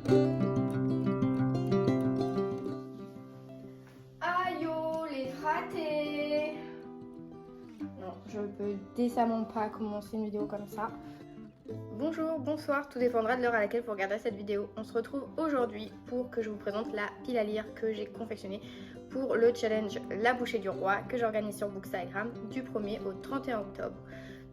Aïe oh, les ratés. Non, je peux décemment pas commencer une vidéo comme ça. Bonjour, bonsoir, tout dépendra de l'heure à laquelle vous regarderez cette vidéo. On se retrouve aujourd'hui pour que je vous présente la pile à lire que j'ai confectionnée pour le challenge La Bouchée du Roi que j'organise sur Bookstagram du 1er au 31 octobre.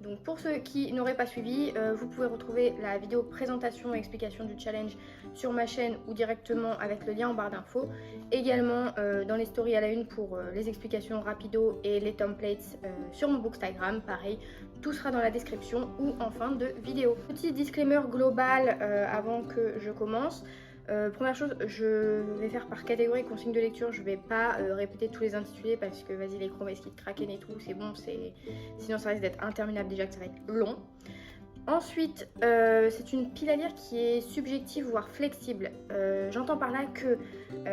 Donc pour ceux qui n'auraient pas suivi, vous pouvez retrouver la vidéo présentation et explication du challenge sur ma chaîne ou directement avec le lien en barre d'infos. Également dans les stories à la une pour les explications rapido et les templates sur mon Bookstagram, pareil, tout sera dans la description ou en fin de vidéo. Petit disclaimer global avant que je commence. Première chose, je vais faire par catégorie consigne de lecture, je vais pas répéter tous les intitulés parce que vas-y les chromesses qui kraken et tout, c'est bon, sinon ça risque d'être interminable déjà que ça va être long. Ensuite, c'est une pile à lire qui est subjective voire flexible. J'entends par là que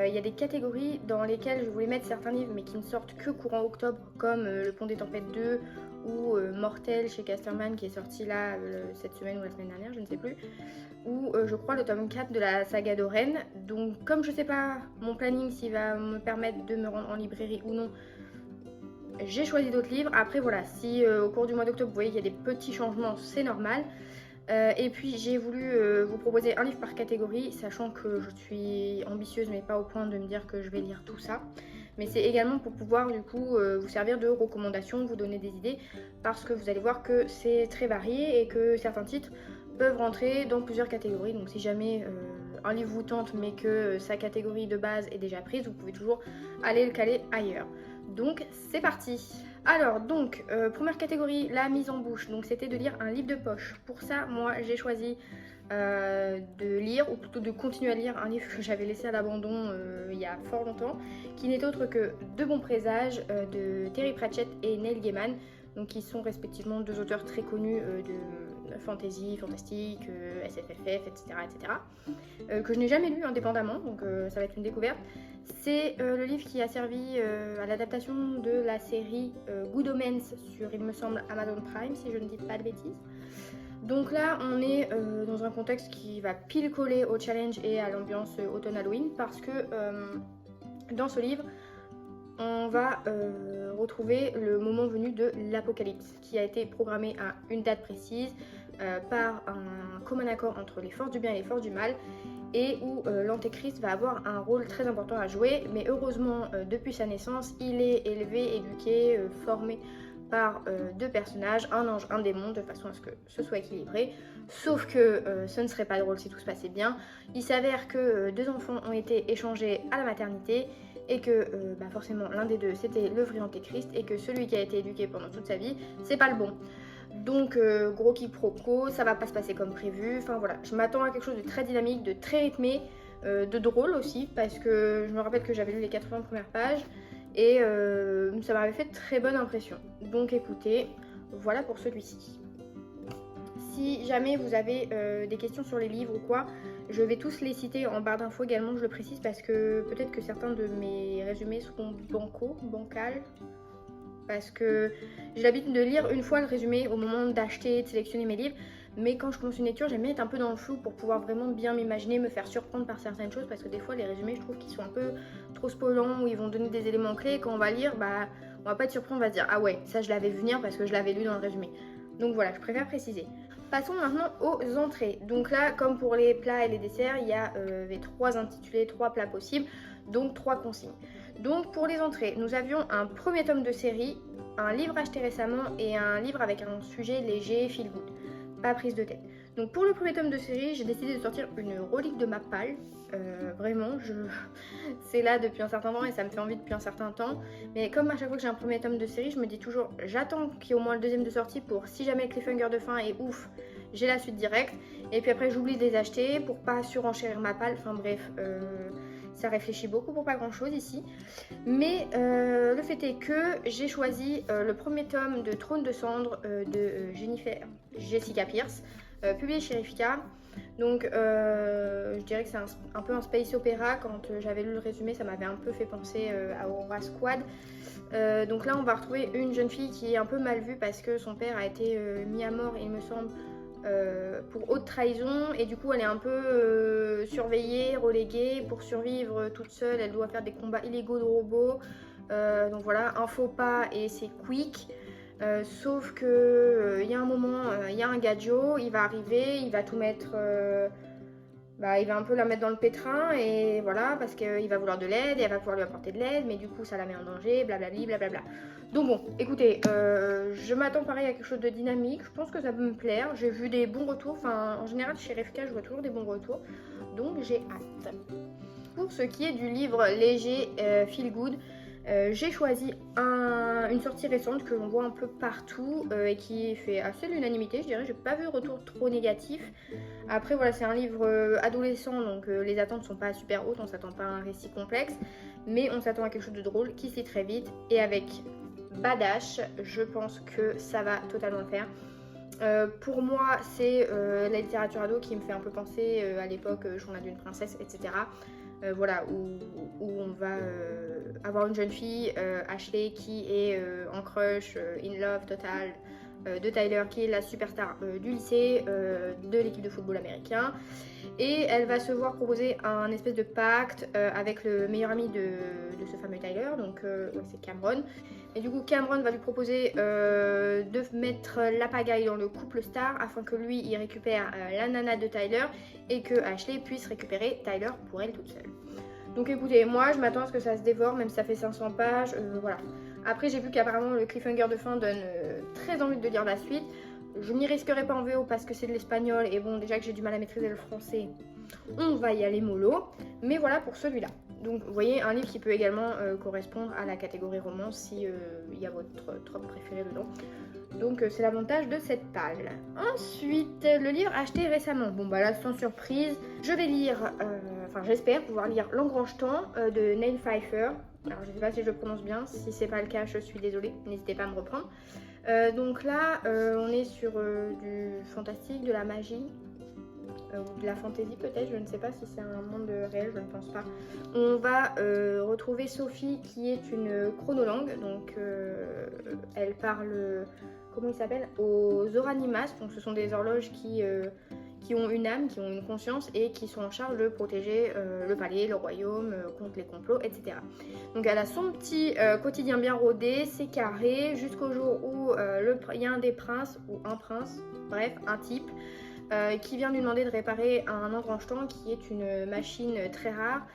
il y a des catégories dans lesquelles je voulais mettre certains livres mais qui ne sortent que courant octobre, comme Le Pont des Tempêtes 2 ou Mortel chez Casterman qui est sorti là cette semaine ou la semaine dernière, je ne sais plus, ou je crois le tome 4 de la saga d'Oren. Donc comme je sais pas mon planning s'il va me permettre de me rendre en librairie ou non, j'ai choisi d'autres livres. Après voilà, si au cours du mois d'octobre vous voyez qu'il y a des petits changements, c'est normal. Et puis j'ai voulu vous proposer un livre par catégorie, sachant que je suis ambitieuse mais pas au point de me dire que je vais lire tout ça. Mais c'est également pour pouvoir du coup vous servir de recommandations, vous donner des idées, parce que vous allez voir que c'est très varié et que certains titres peuvent rentrer dans plusieurs catégories. Donc si jamais un livre vous tente mais que sa catégorie de base est déjà prise, vous pouvez toujours aller le caler ailleurs. Donc c'est parti. Alors donc première catégorie, la mise en bouche. Donc c'était de lire un livre de poche. Pour ça moi j'ai choisi de lire, ou plutôt de continuer à lire un livre que j'avais laissé à l'abandon il y a fort longtemps, qui n'est autre que De bons présages de Terry Pratchett et Neil Gaiman, donc qui sont respectivement deux auteurs très connus de fantasy, fantastique, SFFF, etc. etc. Que je n'ai jamais lu indépendamment, donc ça va être une découverte. C'est le livre qui a servi à l'adaptation de la série Good Omens sur, il me semble, Amazon Prime, si je ne dis pas de bêtises. Donc là, on est dans un contexte qui va pile coller au challenge et à l'ambiance automne Halloween, parce que dans ce livre, on va retrouver le moment venu de l'apocalypse, qui a été programmé à une date précise par un commun accord entre les forces du bien et les forces du mal, et où l'antéchrist va avoir un rôle très important à jouer. Mais heureusement, depuis sa naissance, il est élevé, éduqué, formé par deux personnages, un ange, un démon, de façon à ce que ce soit équilibré. Sauf que ce ne serait pas drôle si tout se passait bien. Il s'avère que deux enfants ont été échangés à la maternité, et que forcément l'un des deux c'était le vrai antéchrist, et que celui qui a été éduqué pendant toute sa vie, c'est pas le bon. Donc gros quiproquo, ça va pas se passer comme prévu. Enfin voilà, je m'attends à quelque chose de très dynamique, de très rythmé, de drôle aussi, parce que je me rappelle que j'avais lu les 80 premières pages et ça m'avait fait très bonne impression. Donc écoutez, voilà pour celui-ci. Si jamais vous avez des questions sur les livres ou quoi, je vais tous les citer en barre d'infos également, je le précise, parce que peut-être que certains de mes résumés seront bancals, parce que j'ai l'habitude de lire une fois le résumé au moment d'acheter, de sélectionner mes livres. Mais quand je commence une lecture, j'aime bien être un peu dans le flou pour pouvoir vraiment bien m'imaginer, me faire surprendre par certaines choses, parce que des fois les résumés, je trouve qu'ils sont un peu trop spoilants, où ils vont donner des éléments clés, et quand on va lire, on va pas être surpris, on va se dire ah ouais, ça je l'avais vu venir parce que je l'avais lu dans le résumé. Donc voilà, je préfère préciser. Passons maintenant aux entrées. Donc là, comme pour les plats et les desserts, il y a les trois intitulés, trois plats possibles, donc trois consignes. Donc pour les entrées, nous avions un premier tome de série, un livre acheté récemment et un livre avec un sujet léger, feel good, pas prise de tête. Donc pour le premier tome de série, j'ai décidé de sortir une relique de ma palle. Vraiment, c'est là depuis un certain temps et ça me fait envie depuis un certain temps. Mais comme à chaque fois que j'ai un premier tome de série, je me dis toujours, j'attends qu'il y ait au moins le deuxième de sortie pour, si jamais le cliffhanger de fin est ouf, j'ai la suite directe. Et puis après, j'oublie de les acheter pour pas surenchérir ma palle. Enfin bref, ça réfléchit beaucoup pour pas grand chose ici. Mais le fait est que j'ai choisi le premier tome de Trône de Cendre de Jessica Pierce, publié chez Rifika. Donc je dirais que c'est un peu un space opéra. Quand j'avais lu le résumé, ça m'avait un peu fait penser à Aurora Squad. Donc là on va retrouver une jeune fille qui est un peu mal vue parce que son père a été mis à mort, il me semble, pour haute trahison, et du coup elle est un peu surveillée, reléguée. Pour survivre toute seule, elle doit faire des combats illégaux de robots. Donc voilà, un faux pas et c'est quick. Sauf que il y a un moment, il y a un gadjo, il va arriver, il va tout mettre, il va un peu la mettre dans le pétrin, et voilà, parce qu'il va vouloir de l'aide et elle va pouvoir lui apporter de l'aide, mais du coup ça la met en danger, blablabli, blablabla. Donc bon, écoutez, je m'attends pareil à quelque chose de dynamique, je pense que ça peut me plaire. J'ai vu des bons retours, enfin en général chez Refka je vois toujours des bons retours, donc j'ai hâte. Pour ce qui est du livre léger Feel Good, j'ai choisi une sortie récente que l'on voit un peu partout et qui fait assez l'unanimité, je dirais. J'ai pas vu de retour trop négatif. Après voilà, c'est un livre adolescent, donc les attentes sont pas super hautes, on s'attend pas à un récit complexe, mais on s'attend à quelque chose de drôle qui se lit très vite, et avec Badash, je pense que ça va totalement le faire. Pour moi, c'est la littérature ado qui me fait un peu penser à l'époque Journal d'une princesse, etc. Voilà, où on va avoir une jeune fille, Ashley, qui est en crush, in love total de Tyler, qui est la superstar du lycée, de l'équipe de football américain. Et elle va se voir proposer un espèce de pacte avec le meilleur ami de ce fameux Tyler, donc ouais, c'est Cameron. Et du coup Cameron va lui proposer de mettre la pagaille dans le couple star afin que lui il récupère la nana de Tyler et que Ashley puisse récupérer Tyler pour elle toute seule. Donc écoutez, moi je m'attends à ce que ça se dévore, même si ça fait 500 pages, voilà. Après j'ai vu qu'apparemment le cliffhanger de fin donne très envie de lire la suite. Je n'y risquerai pas en VO parce que c'est de l'espagnol et bon, déjà que j'ai du mal à maîtriser le français, on va y aller mollo. Mais voilà pour celui-là. Donc vous voyez, un livre qui peut également correspondre à la catégorie romance si il y a votre trope préférée dedans. Donc c'est l'avantage de cette palle. Ensuite, le livre acheté récemment. Bon bah là, sans surprise, je vais lire, enfin j'espère pouvoir lire L'Engrange-Temps de Neil Pfeiffer. Alors je sais pas si je le prononce bien, si c'est pas le cas je suis désolée, n'hésitez pas à me reprendre. Donc là on est sur du fantastique, de la magie, ou de la fantaisie peut-être, je ne sais pas si c'est un monde réel, je ne pense pas. On va retrouver Sophie qui est une chronolangue, donc elle parle, comment il s'appelle, aux Oranimas, donc ce sont des horloges qui ont une âme, qui ont une conscience et qui sont en charge de protéger le palais, le royaume, contre les complots, etc. Donc elle a son petit quotidien bien rodé, c'est carré, jusqu'au jour où il y a un des princes, ou un prince, bref, un type, qui vient lui demander de réparer un engrange-temps qui est une machine très rare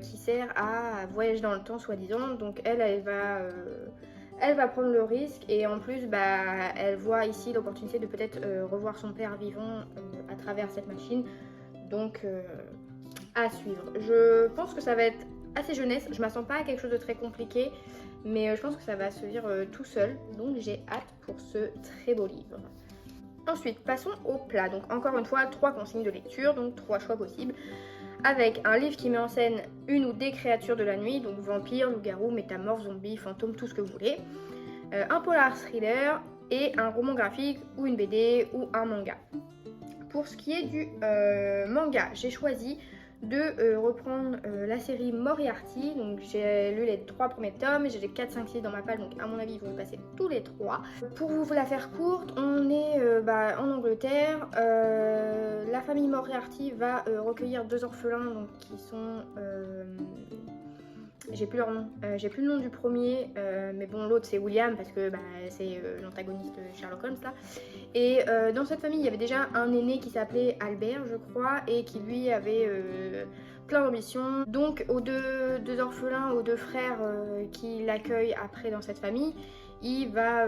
qui sert à voyager dans le temps soi-disant. Donc elle va prendre le risque, et en plus elle voit ici l'opportunité de peut-être revoir son père vivant à travers cette machine. Donc à suivre. Je pense que ça va être assez jeunesse, je m'attends pas à quelque chose de très compliqué, mais je pense que ça va se lire tout seul, donc j'ai hâte pour ce très beau livre. Ensuite, passons au plat. Donc encore une fois, 3 consignes de lecture, donc 3 choix possibles. Avec un livre qui met en scène une ou des créatures de la nuit, donc vampires, loups-garous, métamorphes, zombies, fantômes, tout ce que vous voulez. Un polar thriller et un roman graphique ou une BD ou un manga. Pour ce qui est du manga, j'ai choisi de reprendre la série Moriarty. Donc j'ai lu les 3 premiers tomes, j'ai les 4, 5, 6 dans ma palle, donc à mon avis ils vont y passer tous les 3. Pour vous la faire courte, on est en Angleterre. La famille Moriarty va recueillir 2 orphelins donc, qui sont... j'ai plus leur nom, j'ai plus le nom du premier, mais bon l'autre c'est William parce que c'est l'antagoniste de Sherlock Holmes là. Et dans cette famille il y avait déjà un aîné qui s'appelait Albert je crois, et qui lui avait plein d'ambition. Donc aux deux orphelins, aux 2 frères qui l'accueillent après dans cette famille, il va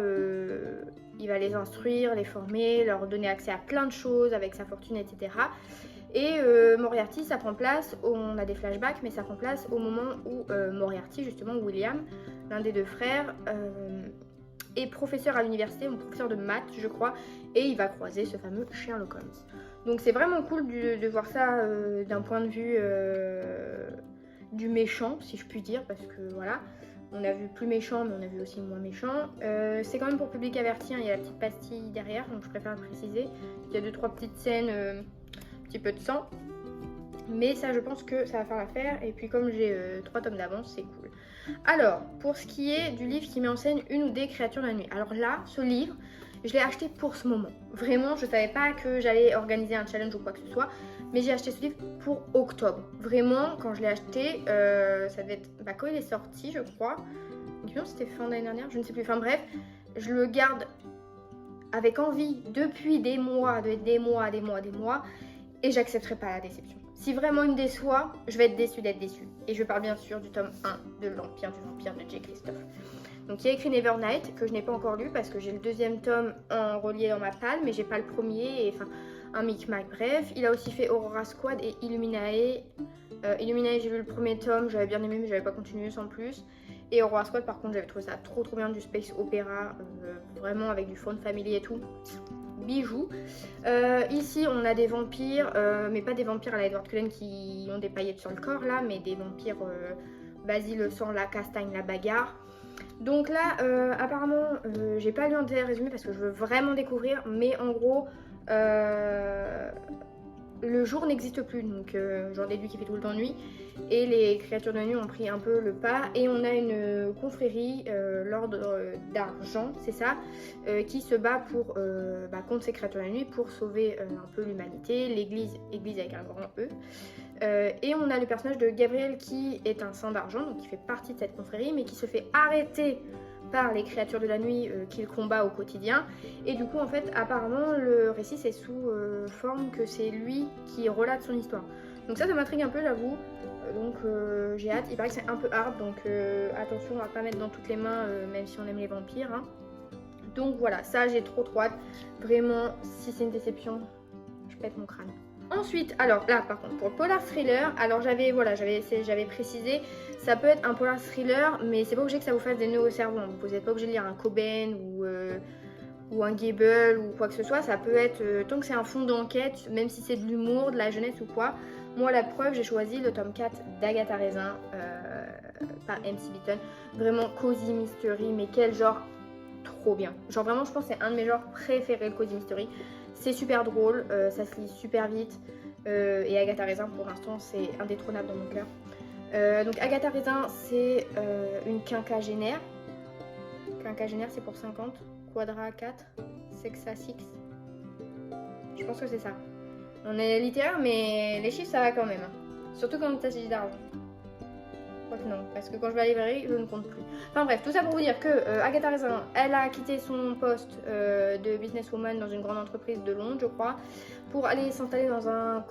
les instruire, les former, leur donner accès à plein de choses avec sa fortune, etc. Et Moriarty, ça prend place, on a des flashbacks, mais ça prend place au moment où Moriarty, justement William, l'un des 2 frères, est professeur à l'université, ou professeur de maths je crois, et il va croiser ce fameux Sherlock Holmes. Donc c'est vraiment cool de voir ça d'un point de vue du méchant, si je puis dire, parce que voilà, on a vu plus méchant, mais on a vu aussi moins méchant. C'est quand même pour public averti, hein, il y a la petite pastille derrière, donc je préfère le préciser. Il y a 2-3 petites scènes, un petit peu de sang, mais ça je pense que ça va faire l'affaire, et puis comme j'ai 3 tomes d'avance, c'est cool. Alors, pour ce qui est du livre qui met en scène une ou des créatures de la nuit, alors là, ce livre, je l'ai acheté pour ce moment. Vraiment, je savais pas que j'allais organiser un challenge ou quoi que ce soit, mais j'ai acheté ce livre pour octobre. Vraiment, quand je l'ai acheté, ça devait être quand il est sorti, je crois. Donc c'était fin d'année dernière, je ne sais plus. Enfin bref, je le garde avec envie depuis des mois, et j'accepterai pas la déception. Si vraiment il me déçoit, je vais être déçue d'être déçue. Et je parle bien sûr du tome 1 de L'Empire du Vampire de J. Christophe. Donc il y a écrit Nevernight, que je n'ai pas encore lu parce que j'ai le deuxième tome en relié dans ma palle, mais j'ai pas le premier, et enfin un micmac, bref. Il a aussi fait Aurora Squad et Illuminae. Illuminae, j'ai lu le premier tome, j'avais bien aimé mais j'avais pas continué sans plus. Et Aurora Squad par contre j'avais trouvé ça trop bien, du space opéra, vraiment avec du fond family et tout. Bijou. Ici on a des vampires, mais pas des vampires à la Edward Cullen qui ont des paillettes sur le corps là, mais des vampires Basile, le sang, la castagne, la bagarre. Donc là apparemment j'ai pas lu un résumé parce que je veux vraiment découvrir, mais en gros le jour n'existe plus, donc j'en déduis qu'il fait tout le temps nuit, et les créatures de nuit ont pris un peu le pas, et on a une confrérie, l'ordre d'argent, c'est ça, qui se bat pour, contre ces créatures de nuit pour sauver un peu l'humanité, l'église avec un grand E. Et on a le personnage de Gabriel qui est un saint d'argent, donc qui fait partie de cette confrérie, mais qui se fait arrêter par les créatures de la nuit qu'il combat au quotidien. Et du coup en fait apparemment le récit c'est sous forme que c'est lui qui relate son histoire. Donc ça m'intrigue un peu, j'avoue. Donc j'ai hâte. Il paraît que c'est un peu hard, donc attention, on va pas mettre dans toutes les mains même si on aime les vampires, hein. Donc voilà, ça j'ai trop hâte. Vraiment, si c'est une déception, je pète mon crâne. Ensuite, alors là par contre pour le polar thriller, alors j'avais précisé, ça peut être un polar thriller, mais c'est pas obligé que ça vous fasse des nœuds au cerveau. Vous n'êtes pas obligé de lire un Coben ou un Gable ou quoi que ce soit. Ça peut être, tant que c'est un fond d'enquête, même si c'est de l'humour, de la jeunesse ou quoi. Moi la preuve, j'ai choisi le tome 4 d'Agatha Raisin par MC Beaton. Vraiment cozy mystery, mais quel genre, trop bien. Genre vraiment je pense que c'est un de mes genres préférés, le cozy mystery. C'est super drôle, ça se lit super vite, et Agatha Raisin pour l'instant c'est indétrônable dans mon cœur. Donc Agatha Raisin c'est une quinquagénaire. Quinquagénaire c'est pour 50, quadra 4, sexa 6. Je pense que c'est ça. On est littéraire mais les chiffres ça va quand même. Surtout quand il s'agit d'argent. Non, parce que quand je vais à la librairie, je ne compte plus. Enfin bref, tout ça pour vous dire que Agatha Raisin, elle a quitté son poste de businesswoman dans une grande entreprise de Londres, je crois, pour aller s'installer dans un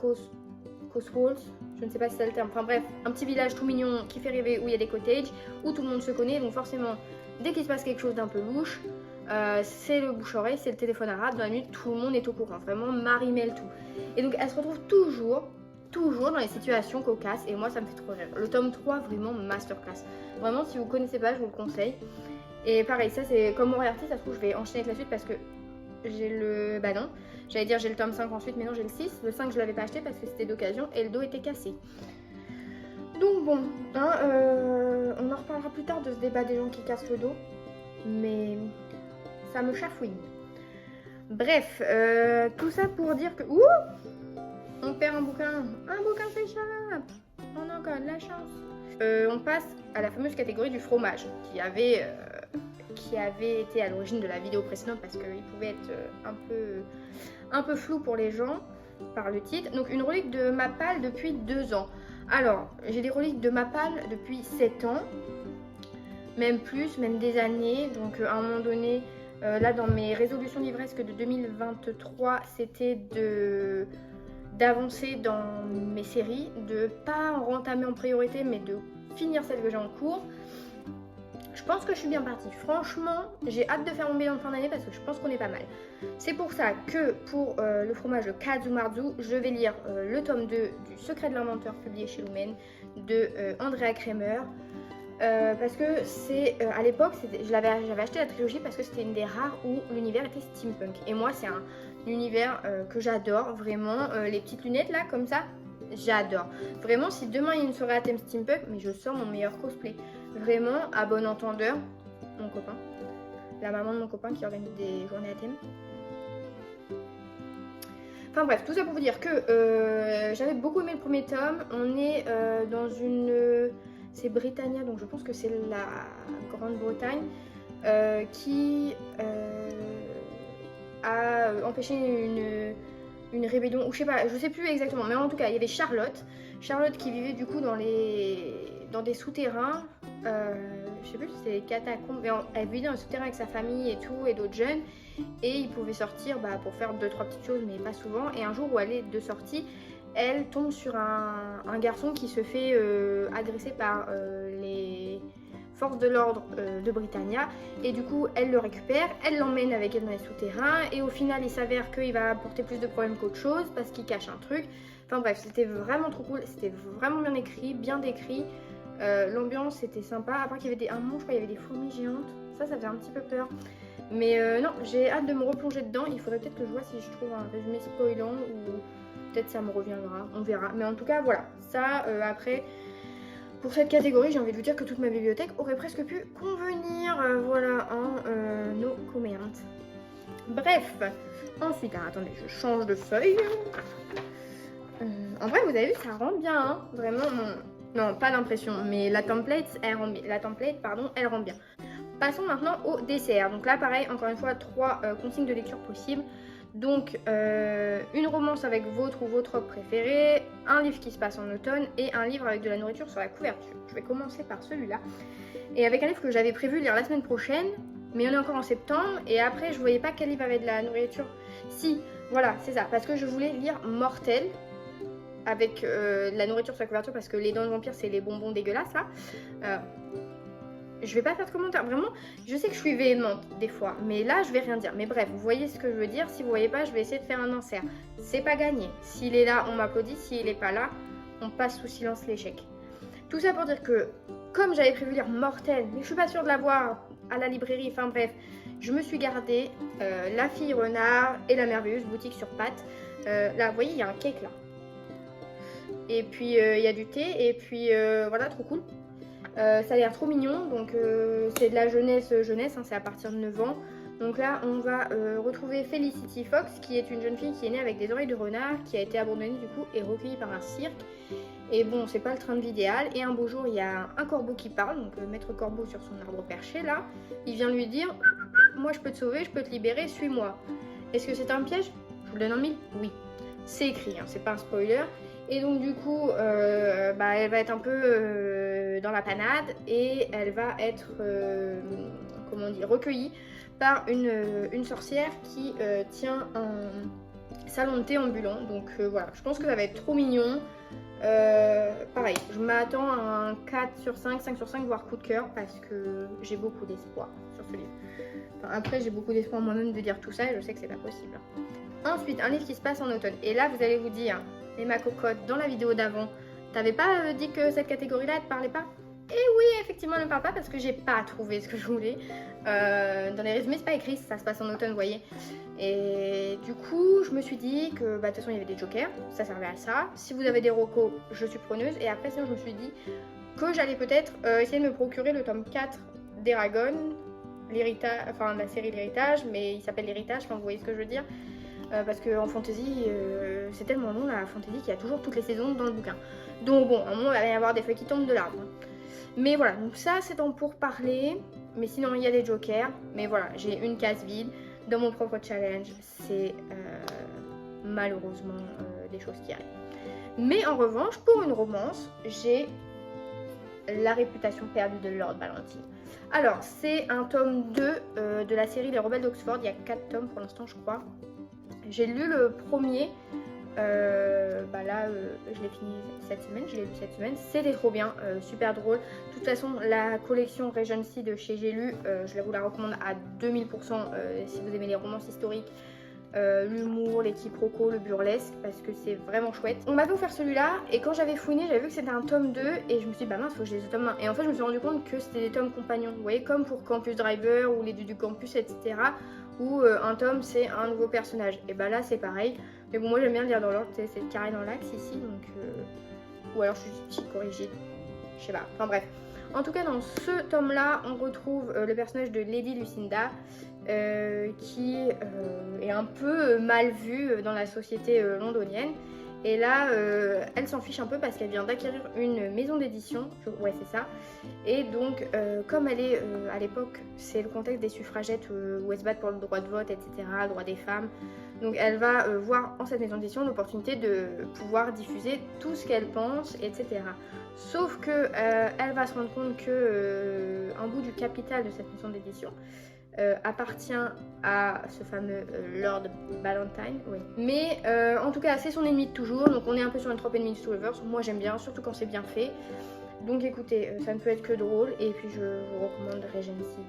Cotswolds, je ne sais pas si c'est le terme, enfin bref, un petit village tout mignon qui fait rêver, où il y a des cottages, où tout le monde se connaît, donc forcément, dès qu'il se passe quelque chose d'un peu louche, c'est le bouche-oreille, c'est le téléphone arabe, dans la nuit, tout le monde est au courant, vraiment, Marie mêle tout. Et donc elle se retrouve toujours dans les situations cocasses, et moi ça me fait trop rire. Le tome 3 vraiment masterclass. Vraiment si vous connaissez pas je vous le conseille. Et pareil, ça c'est comme Moriarty, ça se trouve je vais enchaîner avec la suite parce que j'ai le... Bah non, j'allais dire j'ai le tome 5 ensuite, mais non j'ai le 6. Le 5 je l'avais pas acheté parce que c'était d'occasion et le dos était cassé. Donc bon, hein, on en reparlera plus tard de ce débat des gens qui cassent le dos. Mais ça me chafouine. Bref, tout ça pour dire que... Ouh, on perd un bouquin s'échappe. On a encore de la chance. On passe à la fameuse catégorie du fromage qui avait été à l'origine de la vidéo précédente parce qu'il pouvait être un peu flou pour les gens par le titre. Donc une relique de Mappal depuis 2 ans. Alors j'ai des reliques de Mappal depuis 7 ans, même plus, même des années. Donc à un moment donné, là dans mes résolutions livresques de 2023, c'était d'avancer dans mes séries, de pas en rentamer en priorité, mais de finir celles que j'ai en cours. Je pense que je suis bien partie. Franchement, j'ai hâte de faire mon bilan de fin d'année parce que je pense qu'on est pas mal. C'est pour ça que pour le fromage de Kazumarzu, je vais lire le tome 2 du Secret de l'inventeur publié chez Lumen de Andrea Kremer. Parce que c'est à l'époque, j'avais acheté la trilogie parce que c'était une des rares où l'univers était steampunk. Et moi, c'est un univers que j'adore, vraiment. Les petites lunettes là, comme ça, j'adore. Vraiment, si demain il y a une soirée à thème steampunk, mais je sors mon meilleur cosplay. Vraiment, à bon entendeur, mon copain, la maman de mon copain qui organise des journées à thème. Enfin bref, tout ça pour vous dire que j'avais beaucoup aimé le premier tome. On est dans une... C'est Britannia, donc je pense que c'est la Grande-Bretagne qui a empêché une rébellion, ou je sais plus exactement, mais en tout cas il y avait Charlotte qui vivait du coup dans des souterrains, je sais plus si c'est les catacombes, mais elle vivait dans les souterrains avec sa famille et tout, et d'autres jeunes, et ils pouvaient sortir pour faire 2-3 petites choses, mais pas souvent, et un jour où elle est de sortie, elle tombe sur un garçon qui se fait agresser par les forces de l'ordre de Britannia, et du coup elle le récupère, elle l'emmène avec elle dans les souterrains, et au final il s'avère qu'il va apporter plus de problèmes qu'autre chose parce qu'il cache un truc. Enfin bref, c'était vraiment trop cool, c'était vraiment bien écrit, bien décrit, l'ambiance était sympa, à part qu'il y avait un moment je crois il y avait des fourmis géantes, ça faisait un petit peu peur. Mais non, j'ai hâte de me replonger dedans, il faudrait peut-être que je vois si je trouve un résumé spoilant ou peut-être ça me reviendra, on verra. Mais en tout cas voilà, ça après... Pour cette catégorie, j'ai envie de vous dire que toute ma bibliothèque aurait presque pu convenir. Voilà, no comment. Bref, ensuite, attendez, je change de feuille. En vrai, vous avez vu, ça rend bien, hein, vraiment. Non, pas l'impression, mais la template, elle rend bien. Passons maintenant au dessert. Donc là, pareil, encore une fois, 3 consignes de lecture possibles. Donc, une romance avec votre ou votre préféré, un livre qui se passe en automne et un livre avec de la nourriture sur la couverture. Je vais commencer par celui-là. Et avec un livre que j'avais prévu lire la semaine prochaine, mais on est encore en septembre, et après je voyais pas quel livre avait de la nourriture. Si, voilà, c'est ça, parce que je voulais lire Mortel, avec de la nourriture sur la couverture, parce que les dents de vampire, c'est les bonbons dégueulasses, là. Je vais pas faire de commentaires, vraiment, je sais que je suis véhémente des fois, mais là je vais rien dire. Mais bref, vous voyez ce que je veux dire, si vous voyez pas, je vais essayer de faire un insert. C'est pas gagné, s'il est là, on m'applaudit, s'il est pas là, on passe sous silence l'échec. Tout ça pour dire que, comme j'avais prévu lire Mortel, mais je suis pas sûre de l'avoir à la librairie, enfin bref, je me suis gardé La Fille Renard et La Merveilleuse, boutique sur pattes. Là, vous voyez, il y a un cake là. Et puis il y a du thé, et puis voilà, trop cool. Ça a l'air trop mignon, donc c'est de la jeunesse, hein, c'est à partir de 9 ans. Donc là, on va retrouver Felicity Fox, qui est une jeune fille qui est née avec des oreilles de renard, qui a été abandonnée du coup et recueillie par un cirque. Et bon, c'est pas le train de vie idéal. Et un beau jour, il y a un corbeau qui parle, donc Maître Corbeau sur son arbre perché là. Il vient lui dire « Moi je peux te sauver, je peux te libérer, suis-moi ». Est-ce que c'est un piège? Je vous le donne en mille? Oui. C'est écrit, hein, c'est pas un spoiler. Et donc du coup, elle va être un peu dans la panade et elle va être, recueillie par une sorcière qui tient un salon de thé ambulant. Donc voilà, je pense que ça va être trop mignon. Pareil, je m'attends à un 4 sur 5, 5 sur 5, voire coup de cœur parce que j'ai beaucoup d'espoir sur ce livre. Enfin, après, j'ai beaucoup d'espoir moi-même de dire tout ça et je sais que c'est pas possible. Ensuite, un livre qui se passe en automne. Et là, vous allez vous dire... Et ma cocotte, dans la vidéo d'avant, t'avais pas dit que cette catégorie-là, elle te parlait pas? Et oui, effectivement, elle ne parle pas parce que j'ai pas trouvé ce que je voulais. Dans les résumés, c'est pas écrit, ça se passe en automne, vous voyez. Et du coup, je me suis dit que, de toute façon, il y avait des jokers, ça servait à ça. Si vous avez des recos, je suis preneuse. Et après, sinon, je me suis dit que j'allais peut-être essayer de me procurer le tome 4 d'Eragon, la série L'Héritage, mais il s'appelle L'Héritage, enfin, vous voyez ce que je veux dire. Parce qu'en fantasy, c'est tellement long la fantasy qu'il y a toujours toutes les saisons dans le bouquin. Donc bon, à un moment, il va y avoir des feuilles qui tombent de l'arbre. Mais voilà, donc ça c'est en pourparler. Mais sinon, il y a des jokers. Mais voilà, j'ai une case vide. Dans mon propre challenge, c'est malheureusement des choses qui arrivent. Mais en revanche, pour une romance, j'ai La réputation perdue de Lord Valentine. Alors, c'est un tome 2 de la série Les Rebelles d'Oxford. Il y a 4 tomes pour l'instant, je crois. J'ai lu le premier, je l'ai fini cette semaine, c'était trop bien, super drôle. De toute façon, la collection Regency de chez J'ai lu, je vous la recommande à 2000% si vous aimez les romances historiques, l'humour, les quiproquos, le burlesque, parce que c'est vraiment chouette. On m'avait offert celui-là, et quand j'avais fouiné, j'avais vu que c'était un tome 2, et je me suis dit, bah mince, faut que je les ai au tome 1. Et en fait, je me suis rendu compte que c'était des tomes compagnons, vous voyez, comme pour Campus Driver, ou les deux du campus, etc., où un tome c'est un nouveau personnage. Et bah là c'est pareil. Mais bon, moi j'aime bien le lire dans l'ordre, c'est carré dans l'axe ici, donc ou alors je suis corrigée, je sais pas. Enfin bref. En tout cas, dans ce tome là, on retrouve le personnage de Lady Lucinda qui est un peu mal vu dans la société londonienne. Et là, elle s'en fiche un peu parce qu'elle vient d'acquérir une maison d'édition. Ouais, c'est ça. Et donc, comme elle est à l'époque, c'est le contexte des suffragettes où elles se battent pour le droit de vote, etc., le droit des femmes. Donc, elle va voir en cette maison d'édition l'opportunité de pouvoir diffuser tout ce qu'elle pense, etc. Sauf que elle va se rendre compte que un bout du capital de cette maison d'édition appartient à ce fameux Lord Ballantyne, oui. Mais en tout cas, c'est son ennemi de toujours, donc on est un peu sur une trope enemies to lovers. Moi j'aime bien, surtout quand c'est bien fait. Donc écoutez, ça ne peut être que drôle, et puis je vous recommande Regency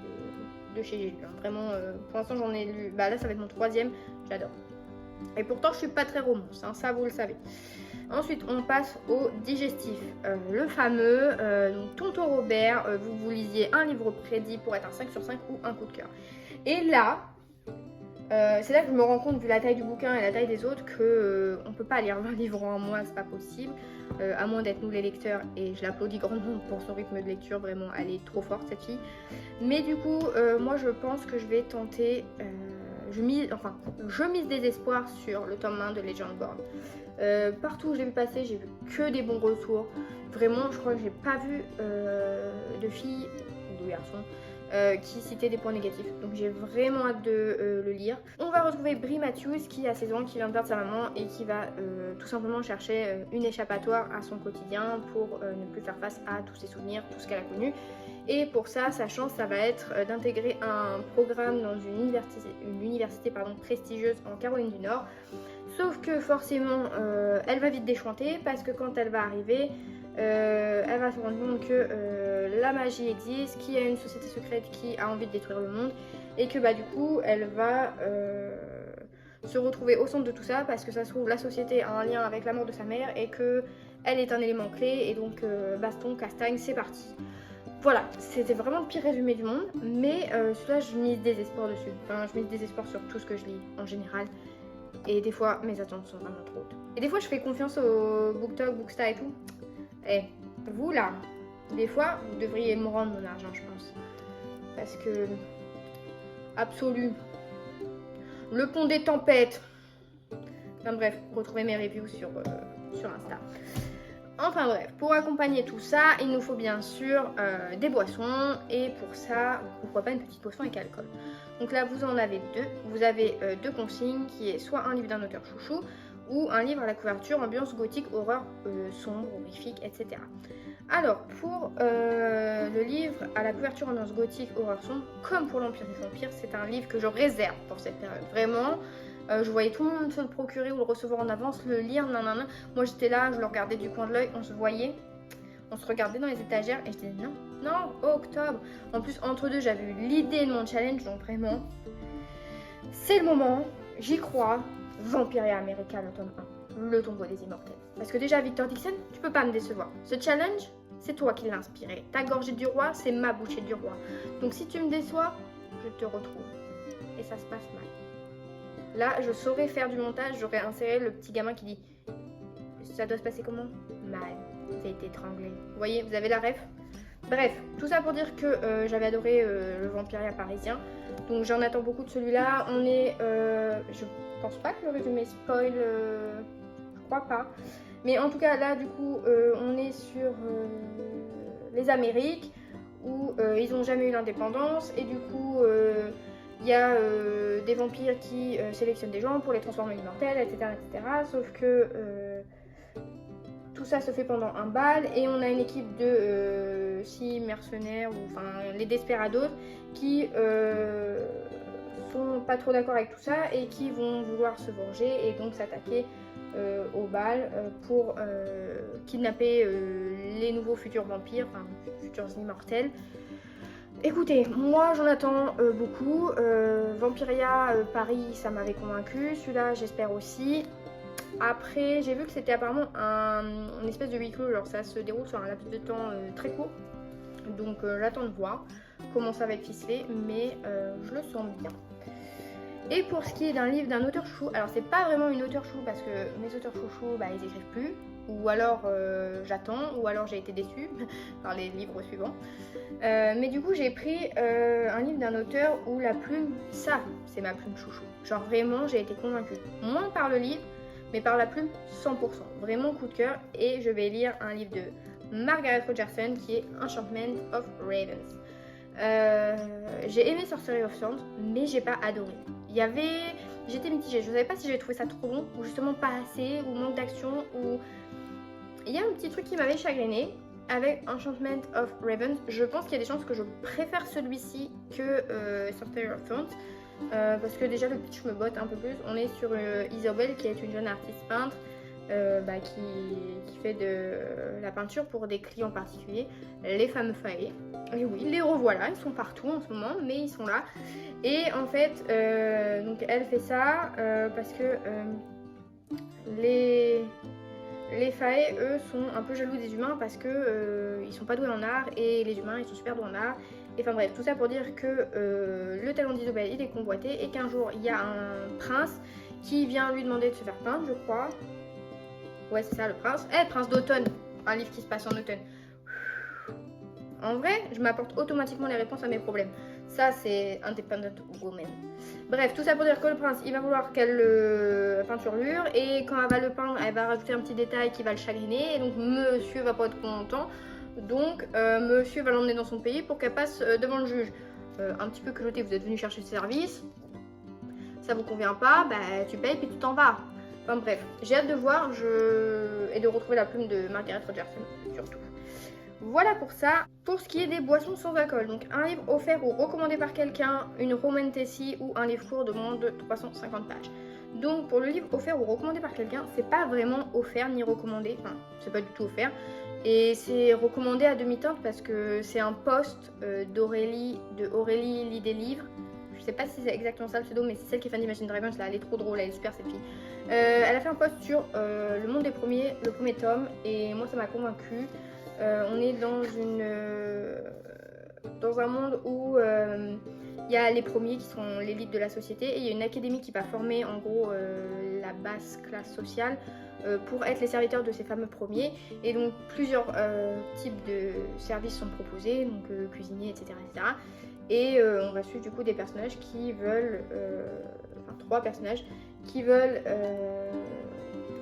de chez J'ai lu. Vraiment, pour l'instant j'en ai lu, bah là ça va être mon 3e, j'adore. Et pourtant je suis pas très romance, hein, ça vous le savez. Ensuite, on passe au digestif. Le fameux, donc Tonton Robert, vous lisiez un livre prédit pour être un 5 sur 5 ou un coup de cœur. Et là, c'est là que je me rends compte, vu la taille du bouquin et la taille des autres, qu'on ne peut pas lire 20 livres en un mois, c'est pas possible. À moins d'être nous les lecteurs, et je l'applaudis grandement pour son rythme de lecture, vraiment, elle est trop forte cette fille. Mais du coup, moi je pense que je vais tenter, je mise des espoirs sur le tome 1 de Legendborn. Partout où je l'ai vu passer, j'ai vu que des bons retours. Vraiment, je crois que j'ai pas vu de filles ou de garçons qui citaient des points négatifs. Donc j'ai vraiment hâte de le lire. On va retrouver Brie Matthews qui a 16 ans, qui vient de perdre sa maman et qui va tout simplement chercher une échappatoire à son quotidien pour ne plus faire face à tous ses souvenirs, tout ce qu'elle a connu. Et pour ça, sa chance, ça va être d'intégrer un programme dans une université prestigieuse en Caroline du Nord. Sauf que forcément, elle va vite déchanter parce que quand elle va arriver, elle va se rendre compte que la magie existe, qu'il y a une société secrète qui a envie de détruire le monde et que bah du coup, elle va se retrouver au centre de tout ça parce que ça se trouve, la société a un lien avec la mort de sa mère et que elle est un élément clé et donc baston, castagne, c'est parti. Voilà, c'était vraiment le pire résumé du monde, mais celui-là, je mise des espoirs dessus. Enfin, je mise des espoirs sur tout ce que je lis en général. Et des fois, mes attentes sont vraiment trop hautes. Et des fois, je fais confiance au BookTok, Bookstar et tout. Eh, vous là, des fois, vous devriez me rendre mon argent, je pense. Parce que... Absolu. Le pont des tempêtes. Enfin bref, retrouvez mes reviews sur Insta. Enfin bref, pour accompagner tout ça, il nous faut bien sûr des boissons. Et pour ça, pourquoi pas une petite boisson avec alcool. Donc là, vous en avez deux. Vous avez deux consignes qui est soit un livre d'un auteur chouchou ou un livre à la couverture ambiance gothique, horreur sombre, horrifique, etc. Alors, pour le livre à la couverture ambiance gothique, horreur sombre, comme pour l'Empire des Vampires, c'est un livre que je réserve pour cette période. Vraiment, je voyais tout le monde se le procurer ou le recevoir en avance, le lire, nanana. Moi, j'étais là, je le regardais du coin de l'œil, on se voyait. On se regardait dans les étagères et je disais non, octobre. En plus, entre deux, j'avais eu l'idée de mon challenge, donc vraiment, c'est le moment, j'y crois. Vampiria America, le tome 1, le tombeau des immortels. Parce que déjà, Victor Dixon, tu peux pas me décevoir. Ce challenge, c'est toi qui l'as inspiré. Ta gorgée du roi, c'est ma bouchée du roi. Donc si tu me déçois, je te retrouve. Et ça se passe mal. Là, je saurais faire du montage, j'aurais inséré le petit gamin qui dit ça doit se passer comment? Mal. T'as été étranglé. Vous voyez, vous avez la ref. Bref, tout ça pour dire que j'avais adoré le Vampiria parisien. Donc j'en attends beaucoup de celui-là. On est... je pense pas que le résumé spoil... je crois pas. Mais en tout cas, là, du coup, on est sur les Amériques, où ils n'ont jamais eu l'indépendance. Et du coup, il y a des vampires qui sélectionnent des gens pour les transformer en immortels, etc., etc. Sauf que... tout ça se fait pendant un bal et on a une équipe de 6 mercenaires, ou enfin les Desperados, qui sont pas trop d'accord avec tout ça et qui vont vouloir se venger et donc s'attaquer au bal pour kidnapper les nouveaux futurs vampires, enfin futurs immortels. Écoutez, moi j'en attends beaucoup. Vampiria Paris, ça m'avait convaincu. Celui-là, j'espère aussi. Après, j'ai vu que c'était apparemment une espèce de huis clos, alors ça se déroule sur un laps de temps très court. Donc j'attends de voir comment ça va être ficelé, mais je le sens bien. Et pour ce qui est d'un livre d'un auteur chouchou, alors c'est pas vraiment une auteur chouchou parce que mes auteurs chouchous, bah, ils écrivent plus. Ou alors j'attends, ou alors j'ai été déçue par les livres suivants. Mais du coup j'ai pris un livre d'un auteur où la plume, ça c'est ma plume chouchou. Genre vraiment j'ai été convaincue. Moins par le livre, mais par la plume 100%. Vraiment coup de cœur. Et je vais lire un livre de Margaret Rogerson qui est Enchantment of Ravens. J'ai aimé Sorcery of Thorns, mais j'ai pas adoré. J'étais mitigée, je savais pas si j'avais trouvé ça trop long, ou justement pas assez, ou manque d'action, ou... Il y a un petit truc qui m'avait chagriné avec Enchantment of Ravens. Je pense qu'il y a des chances que je préfère celui-ci que Sorcery of Thorns. Parce que déjà le pitch me botte un peu plus. On est sur Isobel qui est une jeune artiste peintre qui fait de la peinture pour des clients particuliers, les fameux faés. Et oui, les revoilà, ils sont partout en ce moment, mais ils sont là. Et en fait, donc elle fait ça parce que les faés, eux, sont un peu jaloux des humains parce que ils sont pas doués en art et les humains, ils sont super doués en art. Et enfin bref, tout ça pour dire que le talent d'Isobel, il est convoité et qu'un jour, il y a un prince qui vient lui demander de se faire peindre, je crois. Ouais, c'est ça, le prince. Prince d'automne, un livre qui se passe en automne. En vrai, je m'apporte automatiquement les réponses à mes problèmes. Ça, c'est Independent Woman. Bref, tout ça pour dire que le prince, il va vouloir qu'elle le peinturlure. Et quand elle va le peindre, elle va rajouter un petit détail qui va le chagriner. Et donc, monsieur va pas être content. Donc, monsieur va l'emmener dans son pays pour qu'elle passe devant le juge. Un petit peu culotté, vous êtes venu chercher ce service. Ça vous convient pas, bah tu payes puis tu t'en vas. Enfin bref, j'ai hâte de voir et de retrouver la plume de Margaret Rogerson, surtout. Voilà pour ça. Pour ce qui est des boissons sans alcool, donc un livre offert ou recommandé par quelqu'un, une romantasy ou un livre court de moins de 350 pages. Donc pour le livre offert ou recommandé par quelqu'un, c'est pas vraiment offert ni recommandé, enfin c'est pas du tout offert. Et c'est recommandé à demi-teinte parce que c'est un post d'Aurélie lit des livres. Je sais pas si c'est exactement ça le pseudo, mais c'est celle qui est fan d'Imagine Dragons, là, elle est trop drôle, elle est super cette fille. Elle a fait un post sur le monde des premiers, le premier tome, et moi ça m'a convaincue. On est dans un monde où il y a les premiers qui sont l'élite de la société, et il y a une académie qui va former en gros la basse classe sociale pour être les serviteurs de ces fameux premiers. Et donc plusieurs types de services sont proposés, donc cuisiniers, etc. etc. Et on va suivre du coup des personnages qui veulent, enfin 3 personnages qui veulent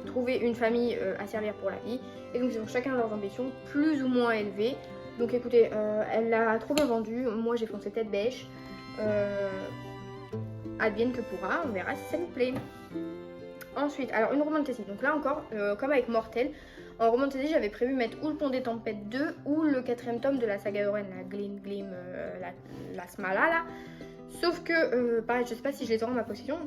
trouver une famille à servir pour la vie. Et donc ils ont chacun leurs ambitions plus ou moins élevées. Donc écoutez, elle l'a trop bien vendu, moi j'ai foncé tête bêche. Advienne que pourra, on verra si ça nous plaît. Ensuite, alors une romantasy, donc là encore, comme avec Mortel, en romantasy j'avais prévu mettre ou le Pont des Tempêtes 2 ou le 4ème tome de la saga Oren, la Glim, la Smala là. Sauf que, pareil, je sais pas si je les aurai en ma possession.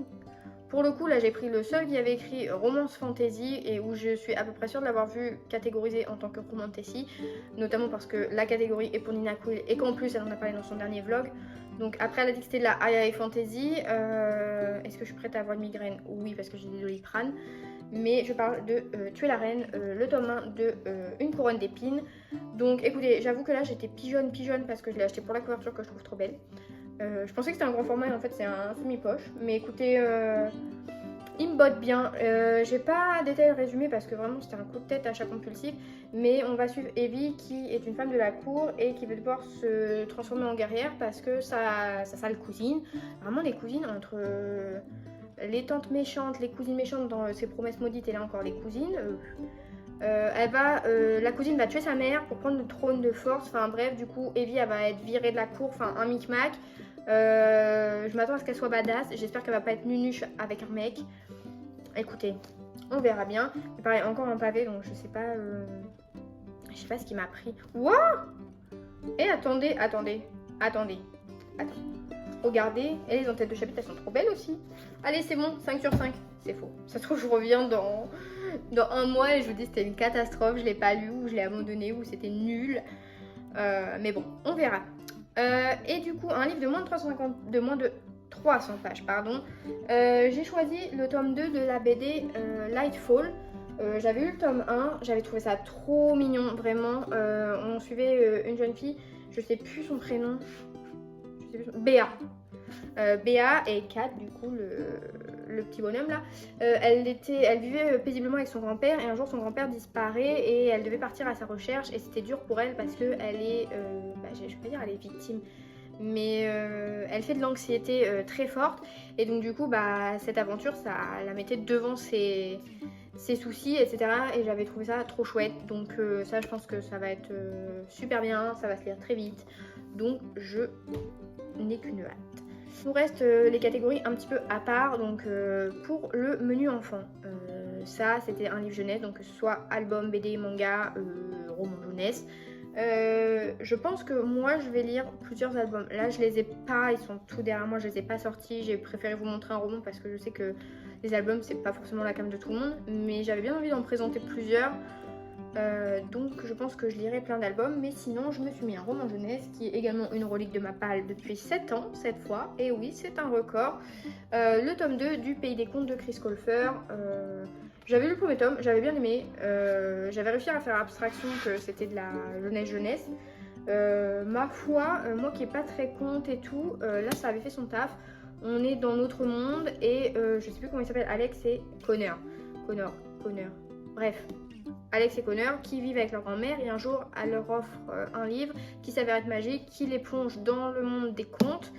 Pour le coup, là j'ai pris le seul qui avait écrit romance fantasy et où je suis à peu près sûre de l'avoir vu catégorisé en tant que romantasy, notamment parce que la catégorie est pour Nina Quill et qu'en plus elle en a parlé dans son dernier vlog. Donc après elle a dit que c'était de la high fantasy. Est-ce que je suis prête à avoir une migraine? Oui, parce que j'ai des Doliprane. Mais je parle de Tuer la Reine, le tome 1 de Une couronne d'épines. Donc écoutez, j'avoue que là j'étais pigeonne parce que je l'ai acheté pour la couverture que je trouve trop belle. Je pensais que c'était un grand format et en fait c'est un semi-poche. Mais écoutez, il me botte bien. J'ai pas détaillé le résumé parce que vraiment c'était un coup de tête achat compulsif. Mais on va suivre Evie qui est une femme de la cour et qui veut devoir se transformer en guerrière parce que sa sale cousine, vraiment les cousines entre les tantes méchantes, les cousines méchantes dans ses promesses maudites et là encore les cousines. La cousine va tuer sa mère pour prendre le trône de force. Enfin bref, du coup Evie elle va être virée de la cour, enfin un micmac. Je m'attends à ce qu'elle soit badass. J'espère qu'elle va pas être nunuche avec un mec. Écoutez, on verra bien. Mais pareil, encore un pavé, donc je sais pas ce qui m'a pris. Wouah! Et attendez. Regardez, et les entêtes de chapitre, elles sont trop belles aussi. Allez, c'est bon, 5 sur 5. C'est faux. Ça se trouve, je reviens dans un mois et je vous dis c'était une catastrophe. Je l'ai pas lu, ou je l'ai abandonné, ou c'était nul. Mais bon, on verra. Et du coup, un livre de moins de 300 pages, pardon. J'ai choisi le tome 2 de la BD Lightfall. J'avais eu le tome 1, j'avais trouvé ça trop mignon, vraiment. On suivait une jeune fille, je sais plus son prénom, Béa. Béa et Kat, du coup, le petit bonhomme là, elle vivait paisiblement avec son grand-père et un jour son grand-père disparaît et elle devait partir à sa recherche et c'était dur pour elle parce que elle est, je vais pas dire elle est victime, mais elle fait de l'anxiété très forte. Et donc du coup, bah, cette aventure, ça la mettait devant ses soucis, etc. Et j'avais trouvé ça trop chouette. Donc ça, je pense que ça va être super bien, ça va se lire très vite. Donc je n'ai qu'une hâte. Il nous reste les catégories un petit peu à part. Donc pour le menu enfant, ça c'était un livre jeunesse, donc que ce soit album, BD, manga, roman jeunesse. Je pense que moi je vais lire plusieurs albums. Là je les ai pas, ils sont tout derrière moi, je les ai pas sortis. J'ai préféré vous montrer un roman parce que je sais que les albums c'est pas forcément la came de tout le monde, mais j'avais bien envie d'en présenter plusieurs. Donc je pense que je lirai plein d'albums, mais sinon je me suis mis un roman jeunesse qui est également une relique de ma palle depuis 7 ans cette fois, et oui c'est un record, le tome 2 du Pays des Contes de Chris Colfer. J'avais lu le premier tome, j'avais bien aimé, j'avais réussi à faire abstraction que c'était de la jeunesse. Ma foi, moi qui n'ai pas très conte et tout, là ça avait fait son taf. On est dans notre monde et je sais plus comment il s'appelle, Alex et Connor, bref. Alex et Connor qui vivent avec leur grand-mère et un jour elle leur offre un livre qui s'avère être magique, qui les plonge dans le monde des contes,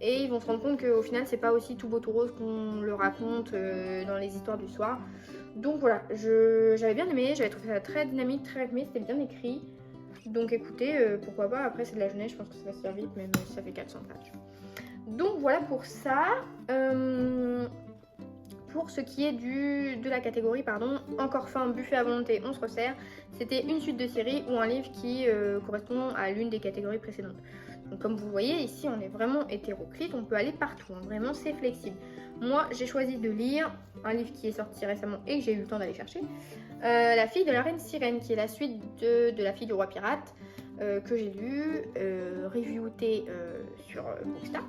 et ils vont se rendre compte qu'au final c'est pas aussi tout beau tout rose qu'on le raconte dans les histoires du soir. Donc voilà, j'avais bien aimé, j'avais trouvé ça très dynamique, très rythmé, c'était bien écrit. Donc écoutez, pourquoi pas, après c'est de la jeunesse, je pense que ça va se faire vite, même si ça fait 400 pages. Donc voilà pour ça. Pour ce qui est de la catégorie, encore fin, buffet à volonté, on se resserre, c'était une suite de séries ou un livre qui correspond à l'une des catégories précédentes. Donc comme vous voyez, ici on est vraiment hétéroclite, on peut aller partout, hein, vraiment c'est flexible. Moi j'ai choisi de lire un livre qui est sorti récemment et que j'ai eu le temps d'aller chercher, La fille de la reine sirène, qui est la suite de La fille du roi pirate, que j'ai lu, reviewé sur Bookstar.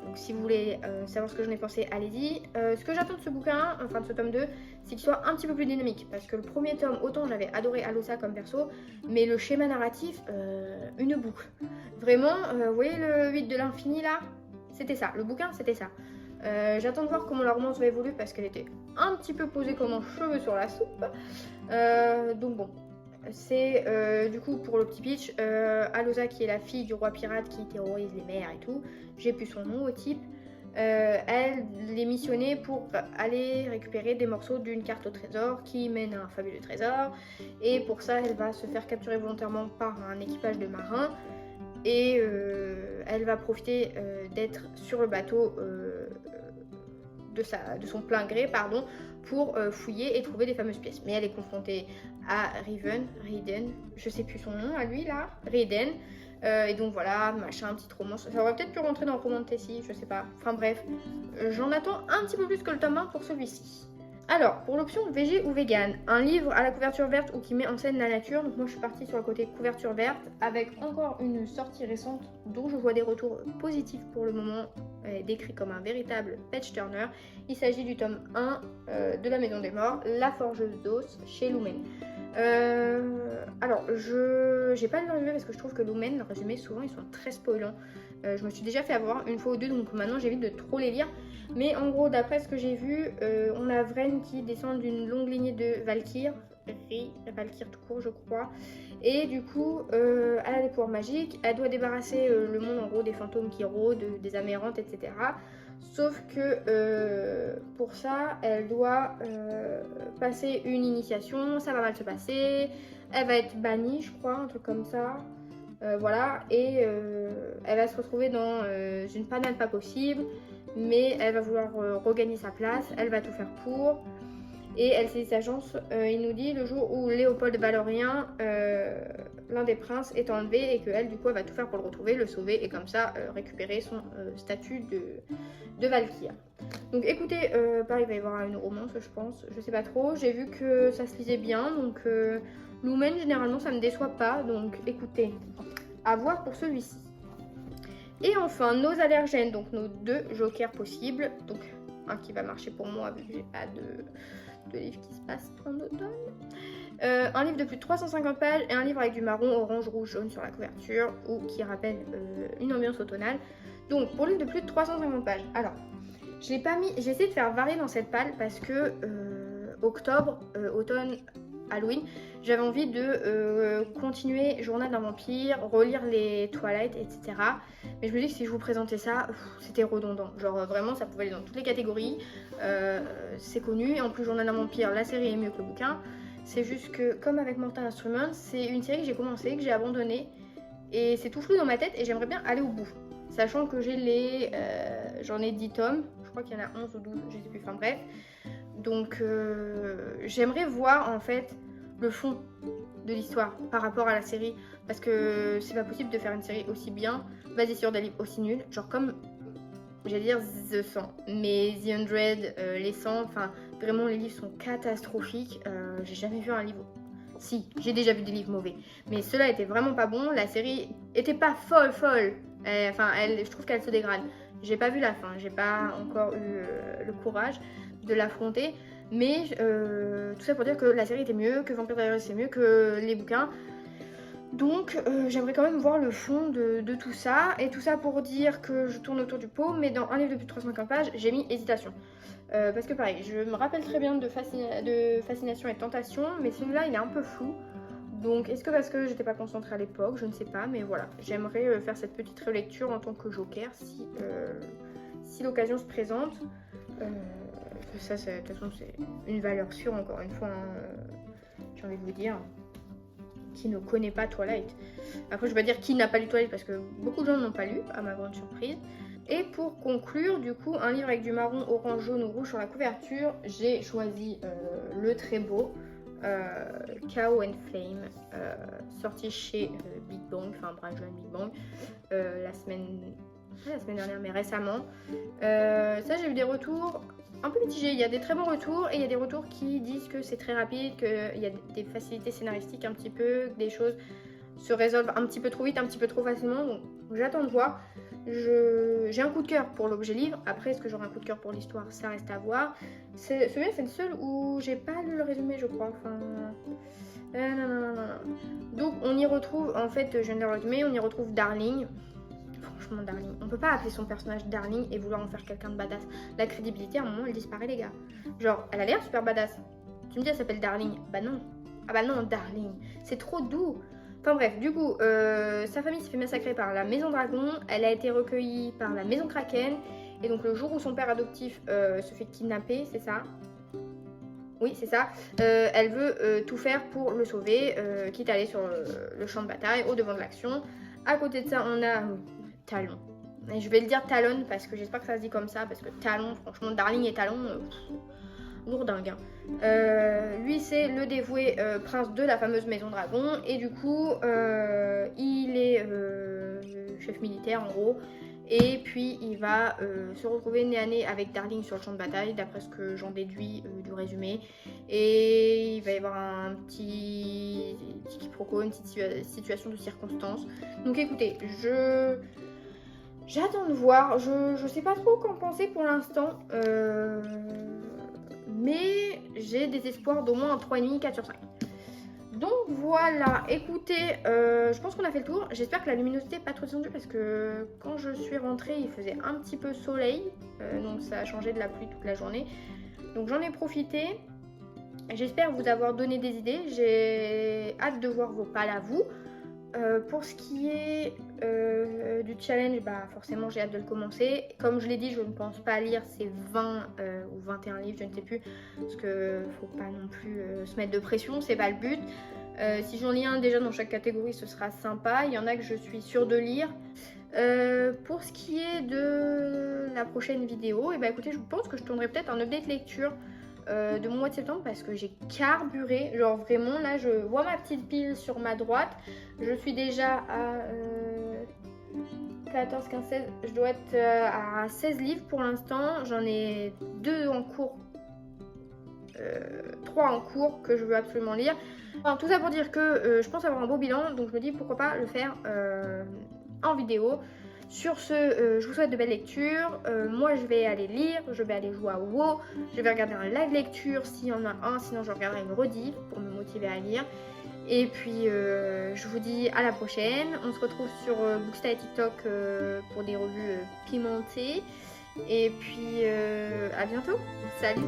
Donc si vous voulez savoir ce que j'en ai pensé, allez-y. Ce que j'attends de ce bouquin, enfin de ce tome 2, c'est qu'il soit un petit peu plus dynamique. Parce que le premier tome, autant j'avais adoré Alosa comme perso, mais le schéma narratif, une boucle. Vraiment, vous voyez le 8 de l'infini là? C'était ça, le bouquin c'était ça. J'attends de voir comment la romance va évoluer parce qu'elle était un petit peu posée comme un cheveu sur la soupe. Donc bon. C'est du coup pour le petit pitch, Alosa qui est la fille du roi pirate qui terrorise les mers et tout, j'ai plus son nom au type, elle est missionnée pour aller récupérer des morceaux d'une carte au trésor qui mène à un fabuleux trésor, et pour ça elle va se faire capturer volontairement par un équipage de marins et elle va profiter d'être sur le bateau de son plein gré, pour fouiller et trouver des fameuses pièces. Mais elle est confrontée à Raiden, je sais plus son nom à lui là, Raiden, et donc voilà, machin, petite romance. Ça aurait peut-être pu rentrer dans le roman de Tessie, je sais pas. Enfin bref, j'en attends un petit peu plus que le tome 1 pour celui-ci. Alors, pour l'option végé ou vegan, un livre à la couverture verte ou qui met en scène la nature. Donc moi je suis partie sur le côté couverture verte avec encore une sortie récente dont je vois des retours positifs pour le moment, décrit comme un véritable page turner. Il s'agit du tome 1 de La Maison des Morts, La Forgeuse d'Os chez Lumen. Alors, j'ai pas lu le résumé parce que je trouve que Lumen, le résumé, souvent ils sont très spoilants. Je me suis déjà fait avoir une fois ou deux, donc maintenant j'évite de trop les lire. Mais en gros, d'après ce que j'ai vu, on a Vren qui descend d'une longue lignée de Valkyr tout court, je crois. Et du coup, elle a des pouvoirs magiques, elle doit débarrasser le monde en gros des fantômes qui rôdent, des âmes errantes, etc. Sauf que pour ça, elle doit passer une initiation, ça va mal se passer, elle va être bannie, je crois, un truc comme ça. Voilà, et elle va se retrouver dans une panade pas possible, mais elle va vouloir regagner sa place, elle va tout faire pour. Et elle saisit sa chance, il nous dit, le jour où Léopold Valorien, l'un des princes, est enlevé et qu'elle, du coup, elle va tout faire pour le retrouver, le sauver et comme ça récupérer son statut de Valkyr. Donc écoutez, pareil, il va y avoir une romance, je pense, je sais pas trop. J'ai vu que ça se lisait bien, donc Lumen, généralement, ça me déçoit pas. Donc écoutez, à voir pour celui-ci. Et enfin, nos allergènes, donc nos deux jokers possibles. Donc un qui va marcher pour moi, vu que j'ai pas de livre qui se passe en automne. Un livre de plus de 350 pages et un livre avec du marron, orange, rouge, jaune sur la couverture, ou qui rappelle une ambiance automnale. Donc pour le livre de plus de 350 pages, alors j'ai essayé de faire varier dans cette palle parce que octobre, automne, Halloween, j'avais envie de continuer Journal d'un vampire, relire les Twilight, etc. Mais je me dis que si je vous présentais ça, c'était redondant. Genre vraiment, ça pouvait aller dans toutes les catégories. C'est connu. Et en plus, Journal d'un vampire, la série est mieux que le bouquin. C'est juste que, comme avec Mortal Instruments, c'est une série que j'ai commencé, que j'ai abandonnée. Et c'est tout flou dans ma tête et j'aimerais bien aller au bout. Sachant que j'ai j'en ai 10 tomes. Je crois qu'il y en a 11 ou 12, je sais plus. Enfin bref. Donc j'aimerais voir en fait le fond de l'histoire par rapport à la série. Parce que c'est pas possible de faire une série aussi bien, basée sur des livres aussi nuls. Genre comme, j'allais dire The 100, mais The 100, les 100, enfin vraiment les livres sont catastrophiques. J'ai jamais vu un livre... Si, j'ai déjà vu des livres mauvais. Mais ceux-là étaient vraiment pas bons. La série était pas folle. Je trouve qu'elle se dégrade. J'ai pas vu la fin, j'ai pas encore eu le courage de l'affronter. Mais tout ça pour dire que la série était mieux, que Vampire Diaries c'est mieux que les bouquins. Donc j'aimerais quand même voir le fond de tout ça. Et tout ça pour dire que je tourne autour du pot. Mais dans un livre de plus de 350 pages, j'ai mis hésitation. Parce que pareil, je me rappelle très bien de Fascination et Tentation. Mais celui-là, il est un peu flou. Donc est-ce que parce que j'étais pas concentrée à l'époque, je ne sais pas. Mais voilà, j'aimerais faire cette petite relecture en tant que joker si l'occasion se présente. Ça, de toute façon, c'est une valeur sûre, encore une fois, j'ai envie de vous dire. Qui ne connaît pas Twilight. Après, je vais pas dire qui n'a pas lu Twilight parce que beaucoup de gens n'ont pas lu, à ma grande surprise. Et pour conclure, du coup, un livre avec du marron, orange, jaune ou rouge sur la couverture, j'ai choisi le très beau Chaos and Flame, sorti chez Big Bang, enfin Brajlon Big Bang, la semaine dernière, mais récemment. Ça, j'ai eu des retours un peu mitigés. Il y a des très bons retours et il y a des retours qui disent que c'est très rapide, qu'il y a des facilités scénaristiques un petit peu, que des choses se résolvent un petit peu trop vite, un petit peu trop facilement. Donc j'attends de voir. J'ai un coup de cœur pour l'objet livre. Après, est-ce que j'aurai un coup de cœur pour l'histoire? Ça reste à voir. Celui-là, c'est le seul où j'ai pas lu le résumé, je crois. Enfin... non. Donc on y retrouve, en fait, je viens de le résumé, on y retrouve Darling. Franchement, Darling, on peut pas appeler son personnage Darling et vouloir en faire quelqu'un de badass. La crédibilité, à un moment, elle disparaît, les gars. Genre, elle a l'air super badass. Tu me dis, elle s'appelle Darling. Bah non. Ah bah non, Darling. C'est trop doux. Enfin bref, du coup, sa famille s'est fait massacrer par la Maison Dragon. Elle a été recueillie par la Maison Kraken. Et donc, le jour où son père adoptif se fait kidnapper, c'est ça? Oui, c'est ça. Elle veut tout faire pour le sauver, quitte à aller sur le champ de bataille, au devant de l'action. À côté de ça, on a... Talon. Et je vais le dire Talon parce que j'espère que ça se dit comme ça, parce que Talon, franchement, Darling et Talon, lourdingue. Hein. Lui, c'est le dévoué prince de la fameuse Maison Dragon, et du coup, il est chef militaire en gros, et puis il va se retrouver nez à nez avec Darling sur le champ de bataille, d'après ce que j'en déduis du résumé, et il va y avoir un petit quiproquo, une petite situation de circonstance. Donc écoutez, j'attends de voir, je sais pas trop qu'en penser pour l'instant, mais j'ai des espoirs d'au moins un 3,5, 4 sur 5. Donc voilà, écoutez, je pense qu'on a fait le tour. J'espère que la luminosité n'est pas trop descendue parce que quand je suis rentrée, il faisait un petit peu soleil, donc ça a changé de la pluie toute la journée. Donc j'en ai profité. J'espère vous avoir donné des idées. J'ai hâte de voir vos pales à vous. Pour ce qui est du challenge, bah forcément j'ai hâte de le commencer. Comme je l'ai dit, je ne pense pas lire ces 20 ou 21 livres, je ne sais plus, parce que faut pas non plus se mettre de pression, c'est pas le but. Si j'en lis un déjà dans chaque catégorie, ce sera sympa. Il y en a que je suis sûre de lire. Pour ce qui est de la prochaine vidéo, et bah écoutez, je pense que je tournerai peut-être un update lecture de mon mois de septembre parce que j'ai carburé, genre vraiment là je vois ma petite pile sur ma droite, je suis déjà à 14, 15, 16, je dois être à 16 livres pour l'instant, j'en ai 2 en cours, 3 en cours que je veux absolument lire. Enfin, tout ça pour dire que je pense avoir un beau bilan, donc je me dis pourquoi pas le faire en vidéo. Sur ce, je vous souhaite de belles lectures. Moi, je vais aller lire, je vais aller jouer à WoW, je vais regarder un live lecture s'il y en a un, sinon je regarderai une rediff pour me motiver à lire. Et puis, je vous dis à la prochaine. On se retrouve sur Booksta et TikTok pour des revues pimentées. Et puis, à bientôt. Salut!